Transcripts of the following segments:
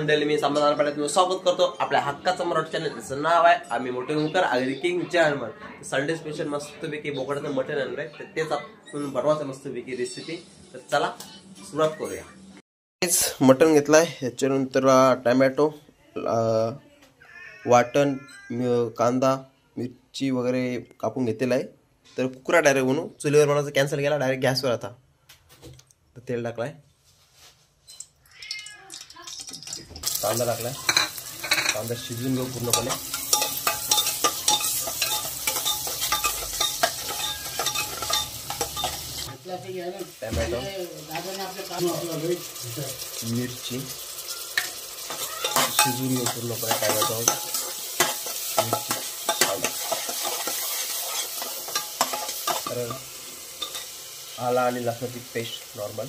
मंडळी, मी समाधान पाटील स्वागत करतो आपल्या हक्काचं मराठी चॅनल. त्याचं नाव आहे आम्ही मोठे मुकर अगदी किंग चॅनल. संडे स्पेशल मस्तपैकी बोकडाचं मटण आणलंय, तर तेच आपण बनवायचं मस्तपैकी रेसिपी. तर चला सुरुवात करूया. मटण घेतलाय, याच्यानंतर टमॅटो, वाटण, कांदा, मिरची वगैरे कापून घेतलेला आहे. तर कुकरा डायरेक्ट बनवू, चुलीवर बनवायचं कॅन्सल केला, डायरेक्ट गॅसवर. आता तर तेल टाकलाय, कांदा टाकलाय, कांदा शिजवून घेऊ पूर्णपणे. टमॅटो, मिरची शिजवून घेऊ पूर्णपणे. टमॅटो, मिरची, कांदा, तर आला आणि लसणाची पेस्ट नॉर्मल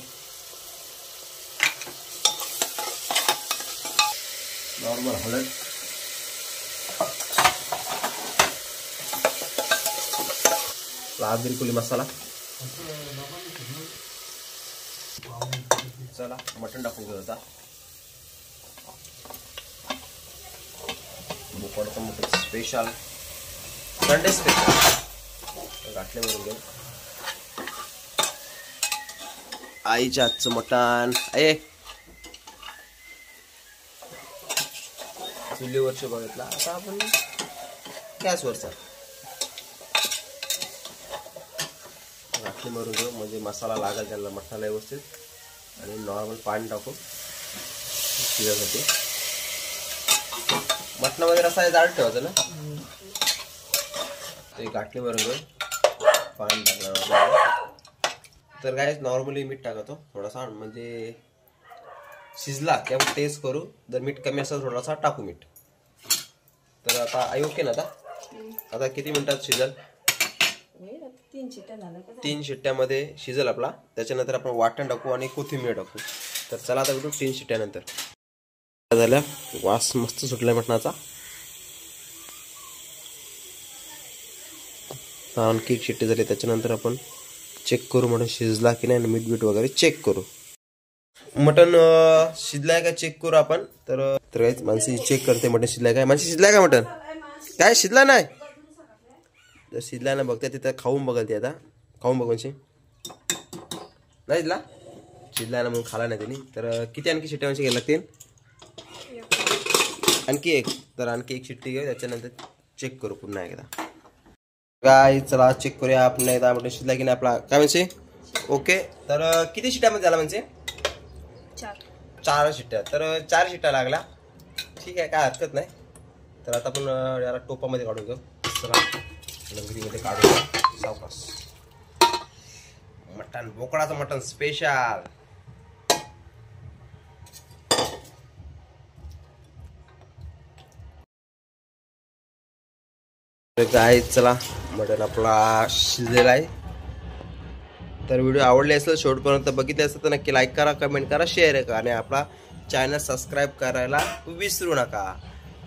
हळद, बिलकुल मसाला. चला मटण टाकून घेऊ आता. बोकडाचं मटण स्पेशल, संडे स्पेशल गाठले म्हणून घेऊ. आईच्या हातचं मटण आहे. चुलीवरचे बघितला, आता आपण गॅसवरचा गाठली मारून घेऊ, म्हणजे मसाला लागेल त्याला मसाला व्यवस्थित. आणि नॉर्मल पाणी टाकू शिजायसाठी. मटणामध्ये रस्सा जाड ठेवायचं ना, ते गाठली मारून घेऊ. पाणी टाकणार. तर काय नॉर्मली मीठ टाकतो थोडासा, म्हणजे शिजला की आपण टेस्ट करू. जर मीठ कमी असेल थोडासा टाकू मीठ. तर आता आई ओके ना? आता किती मिनिटात शिजल? 3 शिट्ट्यामध्ये शिजल आपला. त्याच्यानंतर आपण वाटण टाकू आणि कोथिंबीर टाकू. तर चला आता भेटू 3 शिट्ट्यानंतर. झाल्या, वास मस्त सुटलाय मटणाचा. आणखी 1 शिट्टी झाली, त्याच्यानंतर आपण चेक करू मटण शिजला की नाही. मीठ वगैरे चेक करू. मटण शिजलाय का चेक करू आपण. तर काहीच माणसी चेक करते मटण शिजलाय काय. माणसी शिजलाय का मटण? काय शिजला नाही? जर शिजला नाही बघते तिथं खाऊन बघल ते. आता खाऊन बघ म्हणजे नाही शिजला. शिजला ना म्हणून खाला नाही त्यांनी. तर किती आणखी शिट्ट्या म्हणजे घ्यायला लागतील? आणखी 1. तर आणखी 1 शिट्टी घेऊ, त्याच्यानंतर चेक करू पुन्हा एकदा. काय चला चेक करूया आपण एकदा मटण शिजला की नाही आपला. काय म्हणजे ओके. तर किती शिट्ट्यामध्ये झाला म्हणजे? 4 शिट्ट्या. तर 4 शिट्ट्या लागल्या, ठीक आहे, काय हरकत नाही. तर आता आपण याला टोपामध्ये काढून घेऊ. लंगरीमध्ये काढून घेऊ सावकाश. मटण, बोकडाचं मटण स्पेशल. काय चला मटण आपला शिजलेला आहे. तर व्हिडिओ आवडले असेल, शेवटपर्यंत बघितले असेल तर नक्की लाईक करा, कमेंट करा, शेअर करा आणि आपला चॅनल सबस्क्राईब करायला विसरू नका.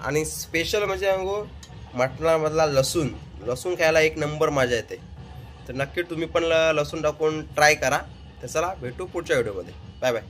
आणि स्पेशल म्हणजे सांगू, मटणामधला लसूण खायला 1 नंबर मजा येते. तर नक्की तुम्ही पण लसूण टाकून ट्राय करा. तर चला भेटू पुढच्या व्हिडिओमध्ये. Bye bye.